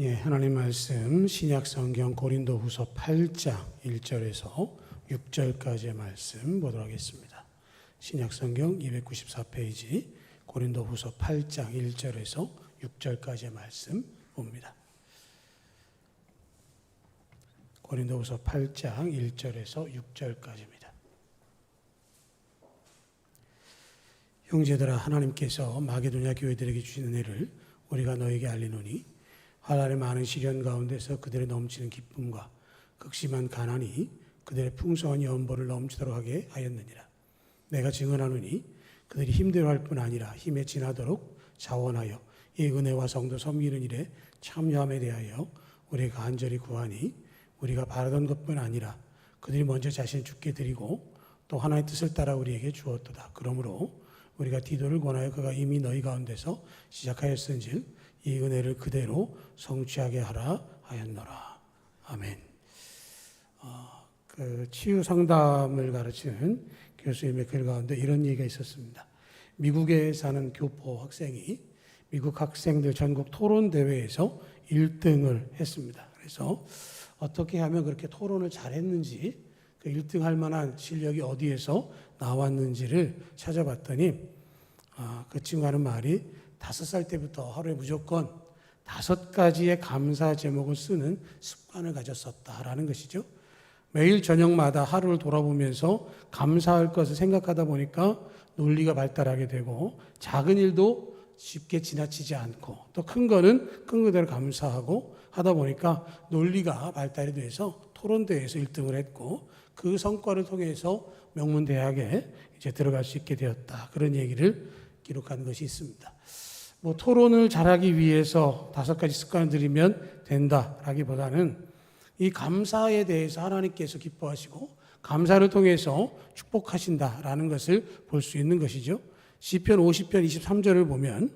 하나님 말씀 신약 성경 고린도후서 8장 1절에서 6절까지의 말씀 보도록 하겠습니다. 신약 성경 294페이지 고린도후서 8장 1절에서 6절까지의 말씀 봅니다. 고린도후서 8장 1절에서 6절까지입니다. 형제들아, 하나님께서 마게도냐 교회들에게 주신 은혜를 우리가 너에게 알리노니 하나님의 많은 시련 가운데서 그들의 넘치는 기쁨과 극심한 가난이 그들의 풍성한 연보를 넘치도록 하게 하였느니라. 내가 증언하노니 그들이 힘들어할 뿐 아니라 힘에 지나도록 자원하여 이 은혜와 성도 섬기는 일에 참여함에 대하여 우리가 간절히 구하니 우리가 바라던 것뿐 아니라 그들이 먼저 자신을 주께 드리고 또 하나의 뜻을 따라 우리에게 주었도다. 그러므로 우리가 디도를 권하여 그가 이미 너희 가운데서 시작하였은즉 이 은혜를 그대로 성취하게 하라 하였노라. 아멘. 치유 상담을 가르치는 교수님의 글 가운데 이런 얘기가 있었습니다. 미국에 사는 교포 학생이 미국 학생들 전국 토론 대회에서 1등을 했습니다. 그래서 어떻게 하면 그렇게 토론을 잘했는지 그 1등 할 만한 실력이 어디에서 나왔는지를 찾아봤더니 그 친구가 하는 말이 5살 때부터 하루에 무조건 5가지의 감사 제목을 쓰는 습관을 가졌었다라는 것이죠. 매일 저녁마다 하루를 돌아보면서 감사할 것을 생각하다 보니까 논리가 발달하게 되고 작은 일도 쉽게 지나치지 않고 또 큰 거는 큰 그대로 감사하고 하다 보니까 논리가 발달이 돼서 토론대회에서 1등을 했고 그 성과를 통해서 명문대학에 이제 들어갈 수 있게 되었다. 그런 얘기를 기록한 것이 있습니다. 토론을 잘하기 위해서 5가지 습관을 들이면 된다라기보다는 이 감사에 대해서 하나님께서 기뻐하시고 감사를 통해서 축복하신다라는 것을 볼 수 있는 것이죠. 시편 50편 23절을 보면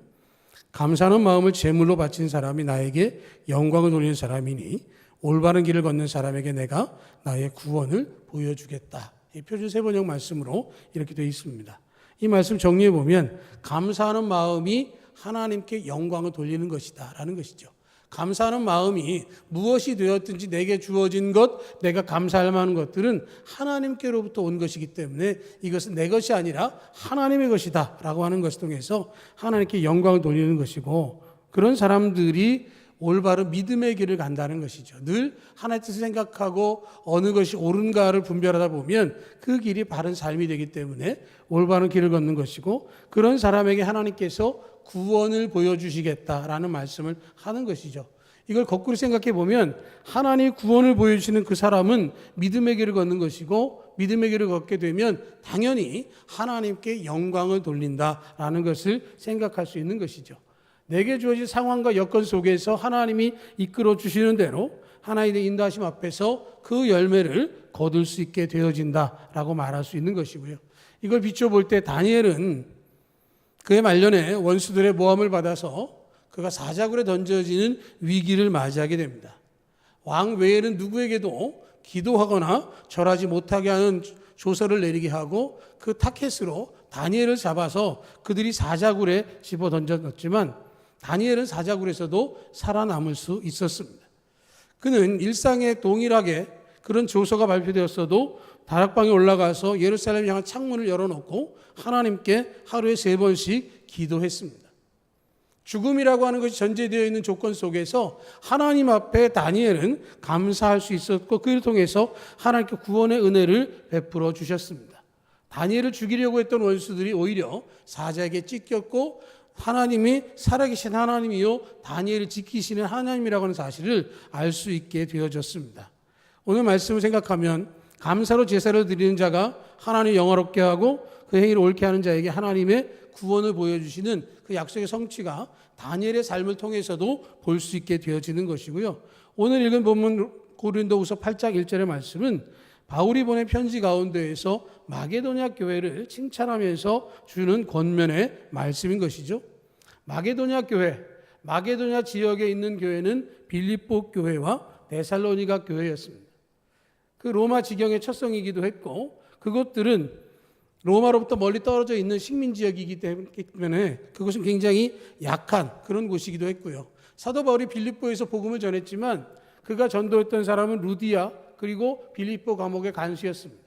감사하는 마음을 제물로 바친 사람이 나에게 영광을 돌리는 사람이니 올바른 길을 걷는 사람에게 내가 나의 구원을 보여주겠다. 이 표준 세번역 말씀으로 이렇게 되어 있습니다. 이 말씀 정리해 보면 감사하는 마음이 하나님께 영광을 돌리는 것이다 라는 것이죠. 감사하는 마음이 무엇이 되었든지 내게 주어진 것, 내가 감사할 만한 것들은 하나님께로부터 온 것이기 때문에 이것은 내 것이 아니라 하나님의 것이다 라고 하는 것을 통해서 하나님께 영광을 돌리는 것이고, 그런 사람들이 올바른 믿음의 길을 간다는 것이죠. 늘 하나의 뜻을 생각하고 어느 것이 옳은가를 분별하다 보면 그 길이 바른 삶이 되기 때문에 올바른 길을 걷는 것이고, 그런 사람에게 하나님께서 구원을 보여주시겠다라는 말씀을 하는 것이죠. 이걸 거꾸로 생각해 보면 하나님이 구원을 보여주시는 그 사람은 믿음의 길을 걷는 것이고, 믿음의 길을 걷게 되면 당연히 하나님께 영광을 돌린다라는 것을 생각할 수 있는 것이죠. 내게 주어진 상황과 여건 속에서 하나님이 이끌어 주시는 대로 하나님의 인도하심 앞에서 그 열매를 거둘 수 있게 되어진다라고 말할 수 있는 것이고요. 이걸 비춰볼 때 다니엘은 그의 말년에 원수들의 모함을 받아서 그가 사자굴에 던져지는 위기를 맞이하게 됩니다. 왕 외에는 누구에게도 기도하거나 절하지 못하게 하는 조서를 내리게 하고 그 타켓으로 다니엘을 잡아서 그들이 사자굴에 집어 던졌지만 다니엘은 사자굴에서도 살아남을 수 있었습니다. 그는 일상에 동일하게 그런 조서가 발표되었어도 다락방에 올라가서 예루살렘 향한 창문을 열어놓고 하나님께 하루에 3번씩 기도했습니다. 죽음이라고 하는 것이 전제되어 있는 조건 속에서 하나님 앞에 다니엘은 감사할 수 있었고 그를 통해서 하나님께 구원의 은혜를 베풀어 주셨습니다. 다니엘을 죽이려고 했던 원수들이 오히려 사자에게 찢겼고 하나님이 살아계신 하나님이요 다니엘을 지키시는 하나님이라고 하는 사실을 알 수 있게 되어졌습니다. 오늘 말씀을 생각하면 감사로 제사를 드리는 자가 하나님을 영화롭게 하고 그 행위를 옳게 하는 자에게 하나님의 구원을 보여주시는 그 약속의 성취가 다니엘의 삶을 통해서도 볼 수 있게 되어지는 것이고요. 오늘 읽은 본문 고린도후서 8장 1절의 말씀은 바울이 보낸 편지 가운데에서 마게도냐 교회를 칭찬하면서 주는 권면의 말씀인 것이죠. 마게도냐 교회, 마게도냐 지역에 있는 교회는 빌립보 교회와 데살로니가 교회였습니다. 그 로마 지경의 첩성이기도 했고 그것들은 로마로부터 멀리 떨어져 있는 식민 지역이기 때문에 그것은 굉장히 약한 그런 곳이기도 했고요. 사도 바울이 빌립보에서 복음을 전했지만 그가 전도했던 사람은 루디아 그리고 빌립보 감옥의 간수였습니다.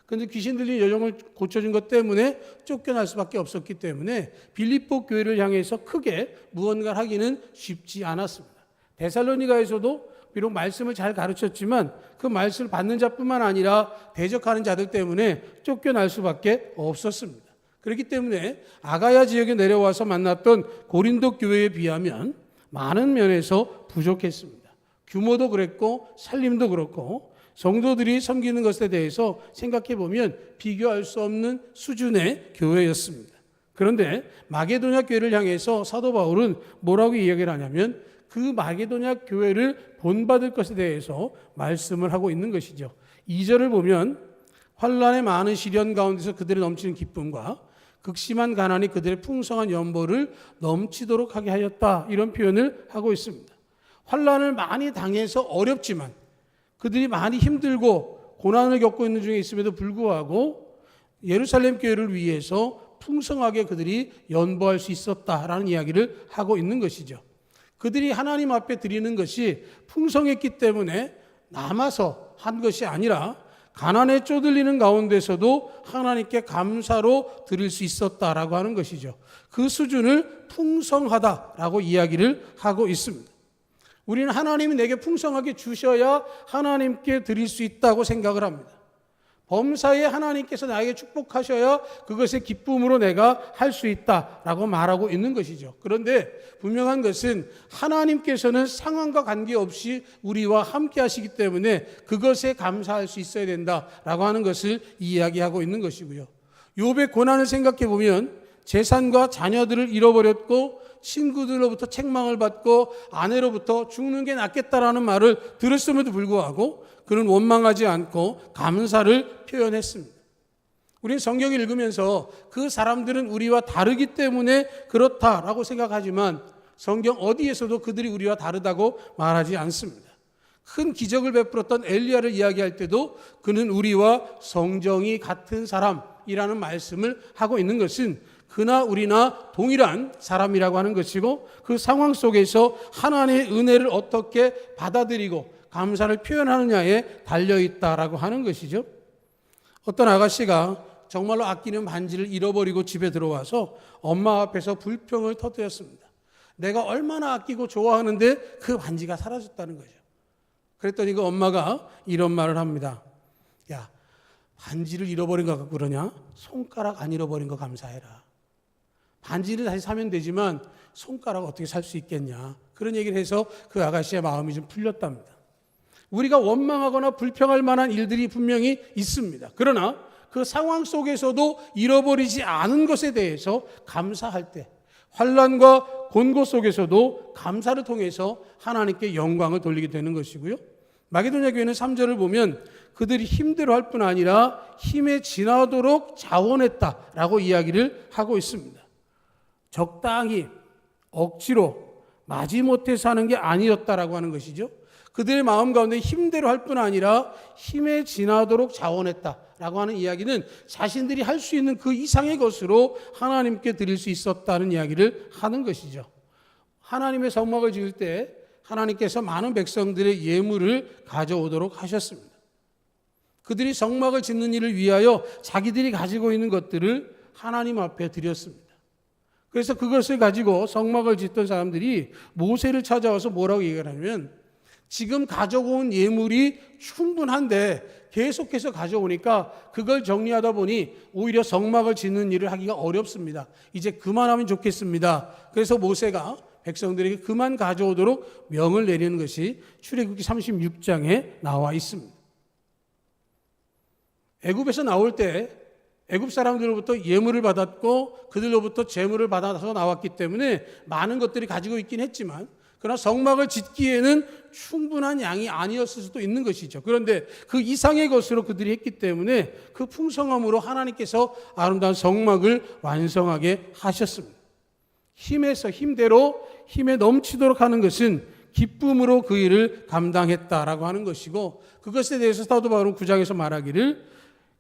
그런데 귀신 들린 여종을 고쳐준 것 때문에 쫓겨날 수밖에 없었기 때문에 빌립보 교회를 향해서 크게 무언가를 하기는 쉽지 않았습니다. 데살로니가에서도 비록 말씀을 잘 가르쳤지만 그 말씀을 받는 자뿐만 아니라 대적하는 자들 때문에 쫓겨날 수밖에 없었습니다. 그렇기 때문에 아가야 지역에 내려와서 만났던 고린도 교회에 비하면 많은 면에서 부족했습니다. 규모도 그랬고 살림도 그렇고 성도들이 섬기는 것에 대해서 생각해 보면 비교할 수 없는 수준의 교회였습니다. 그런데 마게도냐 교회를 향해서 사도 바울은 뭐라고 이야기를 하냐면 그 마게도냐 교회를 본받을 것에 대해서 말씀을 하고 있는 것이죠. 2절을 보면 환난의 많은 시련 가운데서 그들의 넘치는 기쁨과 극심한 가난이 그들의 풍성한 연보를 넘치도록 하게 하였다. 이런 표현을 하고 있습니다. 환난을 많이 당해서 어렵지만 그들이 많이 힘들고 고난을 겪고 있는 중에 있음에도 불구하고 예루살렘 교회를 위해서 풍성하게 그들이 연보할 수 있었다라는 이야기를 하고 있는 것이죠. 그들이 하나님 앞에 드리는 것이 풍성했기 때문에 남아서 한 것이 아니라 가난에 쪼들리는 가운데서도 하나님께 감사로 드릴 수 있었다라고 하는 것이죠. 그 수준을 풍성하다라고 이야기를 하고 있습니다. 우리는 하나님이 내게 풍성하게 주셔야 하나님께 드릴 수 있다고 생각을 합니다. 범사에 하나님께서 나에게 축복하셔야 그것의 기쁨으로 내가 할 수 있다라고 말하고 있는 것이죠. 그런데 분명한 것은 하나님께서는 상황과 관계없이 우리와 함께 하시기 때문에 그것에 감사할 수 있어야 된다라고 하는 것을 이야기하고 있는 것이고요. 욥의 고난을 생각해 보면 재산과 자녀들을 잃어버렸고 친구들로부터 책망을 받고 아내로부터 죽는 게 낫겠다라는 말을 들었음에도 불구하고 그는 원망하지 않고 감사를 표현했습니다. 우리는 성경을 읽으면서 그 사람들은 우리와 다르기 때문에 그렇다라고 생각하지만 성경 어디에서도 그들이 우리와 다르다고 말하지 않습니다. 큰 기적을 베풀었던 엘리야를 이야기할 때도 그는 우리와 성정이 같은 사람이라는 말씀을 하고 있는 것은 그나 우리나 동일한 사람이라고 하는 것이고 그 상황 속에서 하나님의 은혜를 어떻게 받아들이고 감사를 표현하느냐에 달려있다라고 하는 것이죠. 어떤 아가씨가 정말로 아끼는 반지를 잃어버리고 집에 들어와서 엄마 앞에서 불평을 터뜨렸습니다. 내가 얼마나 아끼고 좋아하는데 그 반지가 사라졌다는 거죠. 그랬더니 그 엄마가 이런 말을 합니다. 야, 반지를 잃어버린 거 갖고 그러냐? 손가락 안 잃어버린 거 감사해라. 반지를 다시 사면 되지만 손가락 어떻게 살 수 있겠냐. 그런 얘기를 해서 그 아가씨의 마음이 좀 풀렸답니다. 우리가 원망하거나 불평할 만한 일들이 분명히 있습니다. 그러나 그 상황 속에서도 잃어버리지 않은 것에 대해서 감사할 때 환난과 곤고 속에서도 감사를 통해서 하나님께 영광을 돌리게 되는 것이고요. 마게도냐 교회는 3절을 보면 그들이 힘들어할 뿐 아니라 힘에 지나도록 자원했다라고 이야기를 하고 있습니다. 적당히 억지로 마지못해 사는 게 아니었다라고 하는 것이죠. 그들의 마음 가운데 힘대로 할 뿐 아니라 힘에 지나도록 자원했다라고 하는 이야기는 자신들이 할 수 있는 그 이상의 것으로 하나님께 드릴 수 있었다는 이야기를 하는 것이죠. 하나님의 성막을 지을 때 하나님께서 많은 백성들의 예물을 가져오도록 하셨습니다. 그들이 성막을 짓는 일을 위하여 자기들이 가지고 있는 것들을 하나님 앞에 드렸습니다. 그래서 그것을 가지고 성막을 짓던 사람들이 모세를 찾아와서 뭐라고 얘기를 하냐면 지금 가져온 예물이 충분한데 계속해서 가져오니까 그걸 정리하다 보니 오히려 성막을 짓는 일을 하기가 어렵습니다. 이제 그만하면 좋겠습니다. 그래서 모세가 백성들에게 그만 가져오도록 명을 내리는 것이 출애굽기 36장에 나와 있습니다. 애굽에서 나올 때 애굽 사람들로부터 예물을 받았고 그들로부터 재물을 받아서 나왔기 때문에 많은 것들이 가지고 있긴 했지만 그러나 성막을 짓기에는 충분한 양이 아니었을 수도 있는 것이죠. 그런데 그 이상의 것으로 그들이 했기 때문에 그 풍성함으로 하나님께서 아름다운 성막을 완성하게 하셨습니다. 힘에서 힘대로 힘에 넘치도록 하는 것은 기쁨으로 그 일을 감당했다라고 하는 것이고 그것에 대해서 사도 바울은 9장에서 말하기를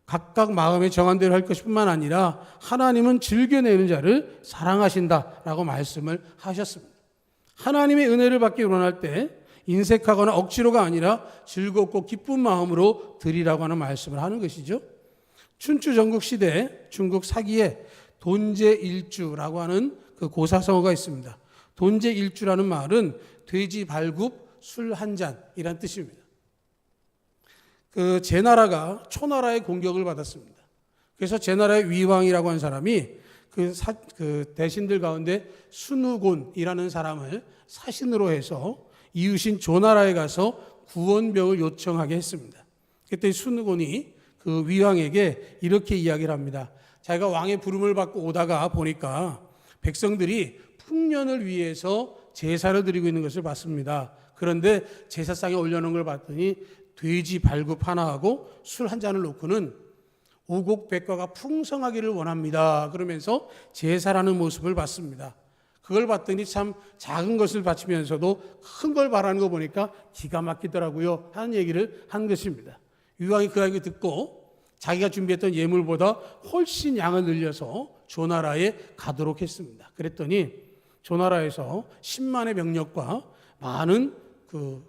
각각 마음에 정한 대로 할 것뿐만 아니라 하나님은 즐겨내는 자를 사랑하신다라고 말씀을 하셨습니다. 하나님의 은혜를 받기 원할 때 인색하거나 억지로가 아니라 즐겁고 기쁜 마음으로 드리라고 하는 말씀을 하는 것이죠. 춘추 전국 시대 중국 사기에 돈제일주라고 하는 그 고사성어가 있습니다. 돈제일주라는 말은 돼지 발굽 술 한 잔이란 뜻입니다. 그 제나라가 초나라의 공격을 받았습니다. 그래서 제나라의 위왕이라고 하는 사람이 그 대신들 가운데 순우곤이라는 사람을 사신으로 해서 이웃인 조나라에 가서 구원병을 요청하게 했습니다. 그때 순우곤이 그 위왕에게 이렇게 이야기를 합니다. 자기가 왕의 부름을 받고 오다가 보니까 백성들이 풍년을 위해서 제사를 드리고 있는 것을 봤습니다. 그런데 제사상에 올려놓은 걸 봤더니 돼지 발굽 하나하고 술 한 잔을 놓고는 오곡백과가 풍성하기를 원합니다. 그러면서 제사라는 모습을 봤습니다. 그걸 봤더니 참 작은 것을 바치면서도 큰 걸 바라는 거 보니까 기가 막히더라고요 하는 얘기를 한 것입니다. 위왕이 그 이야기 듣고 자기가 준비했던 예물보다 훨씬 양을 늘려서 조나라에 가도록 했습니다. 그랬더니 조나라에서 10만의 병력과 많은 그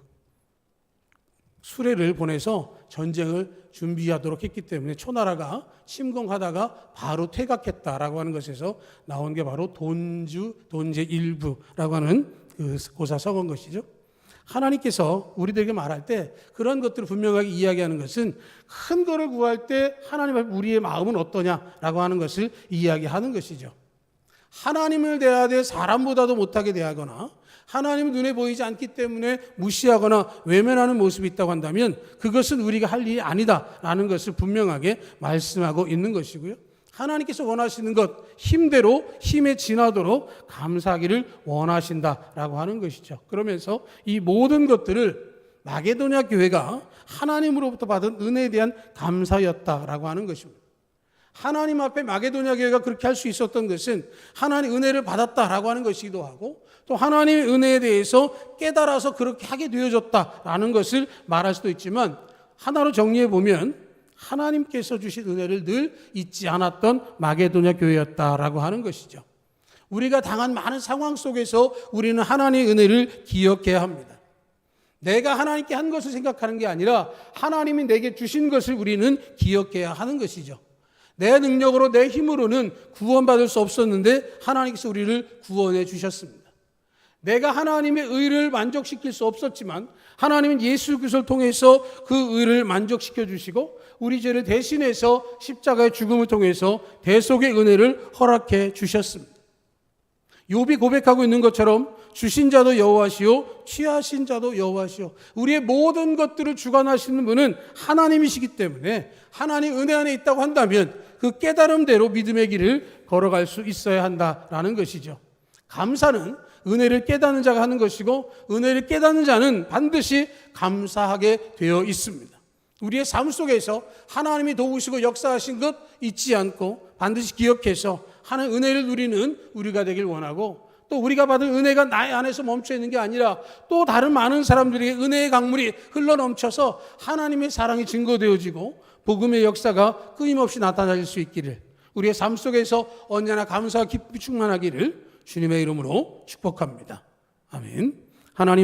수레를 보내서 전쟁을 준비하도록 했기 때문에 초나라가 침공하다가 바로 퇴각했다라고 하는 것에서 나온 게 바로 돈제일부라고 하는 그 고사성어인 것이죠. 하나님께서 우리들에게 말할 때 그런 것들을 분명하게 이야기하는 것은 큰 거를 구할 때 하나님 앞에 우리의 마음은 어떠냐라고 하는 것을 이야기하는 것이죠. 하나님을 대하되 사람보다도 못하게 대하거나 하나님 눈에 보이지 않기 때문에 무시하거나 외면하는 모습이 있다고 한다면 그것은 우리가 할 일이 아니다라는 것을 분명하게 말씀하고 있는 것이고요. 하나님께서 원하시는 것 힘대로 힘에 지나도록 감사하기를 원하신다라고 하는 것이죠. 그러면서 이 모든 것들을 마게도냐 교회가 하나님으로부터 받은 은혜에 대한 감사였다라고 하는 것입니다. 하나님 앞에 마게도냐 교회가 그렇게 할 수 있었던 것은 하나님 은혜를 받았다라고 하는 것이기도 하고 또 하나님의 은혜에 대해서 깨달아서 그렇게 하게 되어졌다라는 것을 말할 수도 있지만 하나로 정리해 보면 하나님께서 주신 은혜를 늘 잊지 않았던 마게도냐 교회였다라고 하는 것이죠. 우리가 당한 많은 상황 속에서 우리는 하나님의 은혜를 기억해야 합니다. 내가 하나님께 한 것을 생각하는 게 아니라 하나님이 내게 주신 것을 우리는 기억해야 하는 것이죠. 내 능력으로 내 힘으로는 구원받을 수 없었는데 하나님께서 우리를 구원해 주셨습니다. 내가 하나님의 의를 만족시킬 수 없었지만 하나님은 예수 그리스도를 통해서 그 의를 만족시켜 주시고 우리 죄를 대신해서 십자가의 죽음을 통해서 대속의 은혜를 허락해 주셨습니다. 욥이 고백하고 있는 것처럼 주신 자도 여호와시오 취하신 자도 여호와시오. 우리의 모든 것들을 주관하시는 분은 하나님이시기 때문에 하나님 은혜 안에 있다고 한다면 그 깨달음대로 믿음의 길을 걸어갈 수 있어야 한다라는 것이죠. 감사는 은혜를 깨닫는 자가 하는 것이고 은혜를 깨닫는 자는 반드시 감사하게 되어 있습니다. 우리의 삶 속에서 하나님이 도우시고 역사하신 것 잊지 않고 반드시 기억해서 하나님의 은혜를 누리는 우리가 되길 원하고 또 우리가 받은 은혜가 나의 안에서 멈춰 있는 게 아니라 또 다른 많은 사람들에게 은혜의 강물이 흘러넘쳐서 하나님의 사랑이 증거되어지고 복음의 역사가 끊임없이 나타날 수 있기를 우리의 삶 속에서 언제나 감사와 기쁨이 충만하기를 주님의 이름으로 축복합니다. 아멘. 하나님